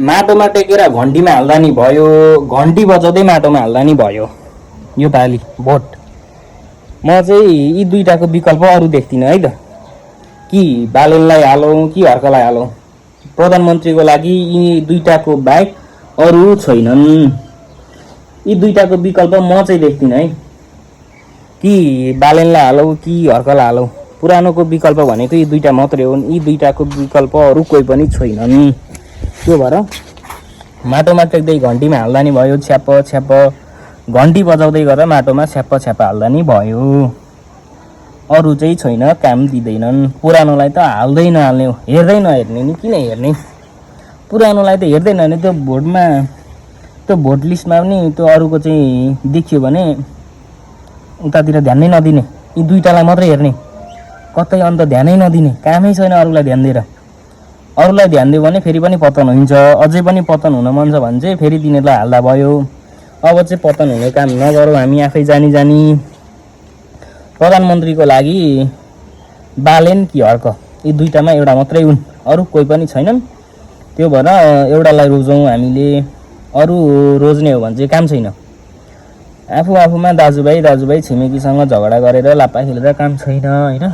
माटोमा टेकेर घन्टीमा हाल्दा नि भयो, घन्टी बजाउँदै माटोमा हाल्दा नि भयो यो पालि भोट। म चाहिँ यी दुईटाको विकल्प अरू देख्दिनँ है त। कि बालेनलाई हालौँ कि हर्कलाई हालौँ, प्रधानमन्त्रीको लागि यी दुईटाको बाहेक अरू छैनन्। यी दुईटाको विकल्प म चाहिँ देख्दिनँ है। कि बालेनलाई हालौँ कि हर्कलाई हालौँ, पुरानोको विकल्प भनेको यी दुईटा मात्रै हुन्। यी दुईटाको विकल्प अरू कोही पनि छैनन्। त्यो भएर माटोमा टेक्दै घन्टीमा हाल्दा नि भयो, छ्याप्प छ्याप्प घन्टी बजाउँदै गरेर माटोमा छ्याप्प छ्याप्प हाल्दा नि भयो। अरू चाहिँ छैन, काम दिँदैनन्। पुरानोलाई त हाल्दै नहाल्ने हो, हेर्दै नहेर्ने नि, किन हेर्ने? पुरानोलाई त हेर्दै नहेर्ने, त्यो भोटमा त्यो भोट लिस्टमा पनि त्यो अरूको चाहिँ देखियो भने उतातिर ध्यानै नदिने, यी दुईटालाई मात्रै हेर्ने, कतै अन्त ध्यानै नदिने, कामै छैन अरूलाई ध्यान दिएर। अरूलाई ध्यान दियो भने फेरि पनि पतन हुन्छ, अझै पनि पतन हुन मन छ भने चाहिँ फेरि तिनीहरूलाई हाल्दा भयो। अब चाहिँ पतन हुने काम नगरौँ हामी आफै जानी जानी। प्रधानमन्त्रीको लागि बालेन कि हर्क, यी दुईटामा एउटा मात्रै हुन्, अरू कोही पनि छैनन्। त्यो भएर एउटालाई रोजौँ हामीले, अरू रोज्ने हो भने चाहिँ काम छैन। आफूमा दाजुभाइ छिमेकीसँग झगडा गरेर लाप्पा खेलेर काम छैन होइन।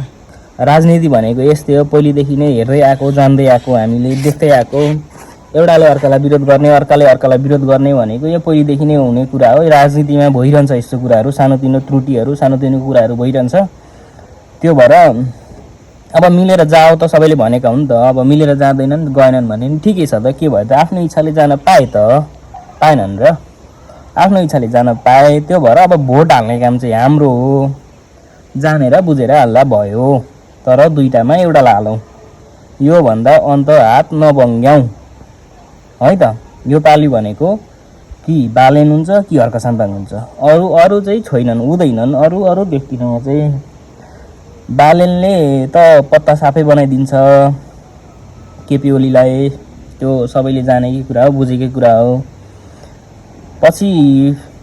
राजनीति भनेको यस्तै हो, पहिलेदेखि नै हेर्दै आएको, जान्दै आएको, हामीले देख्दै आएको। एउटाले अर्कालाई विरोध गर्ने, अर्काले अर्कालाई विरोध गर्ने भनेको यो पहिलेदेखि नै हुने कुरा हो। राजनीतिमा भइरहन्छ यस्तो कुराहरू, सानोतिनो त्रुटिहरू, सानोतिनो कुराहरू भइरहन्छ। त्यो भएर अब मिलेर जाओ त सबैले भनेका हुन् त। अब मिलेर जाँदैनन्, गएनन् भने नि ठिकै छ त, के भयो त, आफ्नो इच्छाले जान पाए त, पाएनन् र? आफ्नो इच्छाले जान पाए। त्यो भएर अब भोट हाल्ने काम चाहिँ हाम्रो हो, जानेर बुझेर हाल्दा भयो। तर दुईटामा एउटालाई हालौँ, यो भन्दा अन्त हात नबङ्ग्याउँ है त। यो पालि भनेको कि बालेन हुन्छ कि हर्क साम्पाङ हुन्छ, अरू चाहिँ छैनन्, हुँदैनन्। अरू देख्दिनँ म चाहिँ। बालेनले त पत्ता साफै बनाइदिन्छ केपी ओलीलाई, त्यो सबैले जानेकै कुरा हो, बुझेकै कुरा हो। पछि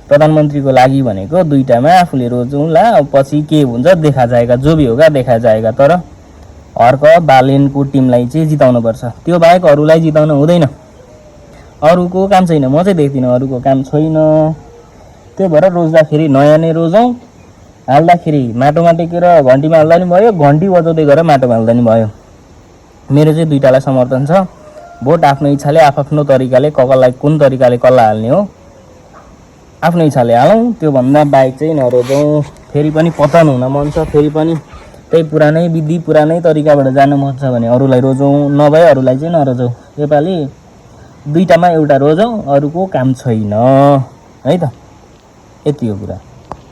प्रधानमन्त्रीको लागि भनेको दुईटामा आफूले रोजौँला, पछि के हुन्छ देखा जाएगा, जो भी होगा देखा जाएगा। तर हर्क बालेनको टिमलाई चाहिँ जिताउनुपर्छ, त्यो बाहेक अरूलाई जिताउन हुँदैन। अरूको काम छैन, म चाहिँ देख्दिनँ अरूको काम छैन। त्यो भएर रोज्दाखेरि नयाँ नै रोजौँ, हाल्दाखेरि माटोमा टेकेर घन्टीमा हाल्दा नि भयो, घन्टी बजाउँदै गरेर माटोमा हाल्दा नि भयो। मेरो चाहिँ दुईटालाई समर्थन छ। भोट आफ्नो इच्छाले, आफ्नो तरिकाले, कसलाई कुन तरिकाले कसलाई हाल्ने हो आफ्नो इच्छाले हालौँ, त्योभन्दा बाहेक चाहिँ नरोजौँ। फेरि पनि पतन हुन मन छ, फेरि पनि त्यही पुरानै विधि, पुरानै तरिकाबाट जानु मन छ भने अरूलाई रोजौँ, नभए अरूलाई चाहिँ नरोजौँ। योपालि दुईटामा एउटा रोजौँ, अरूको काम छैन है त। यति हो कुरा।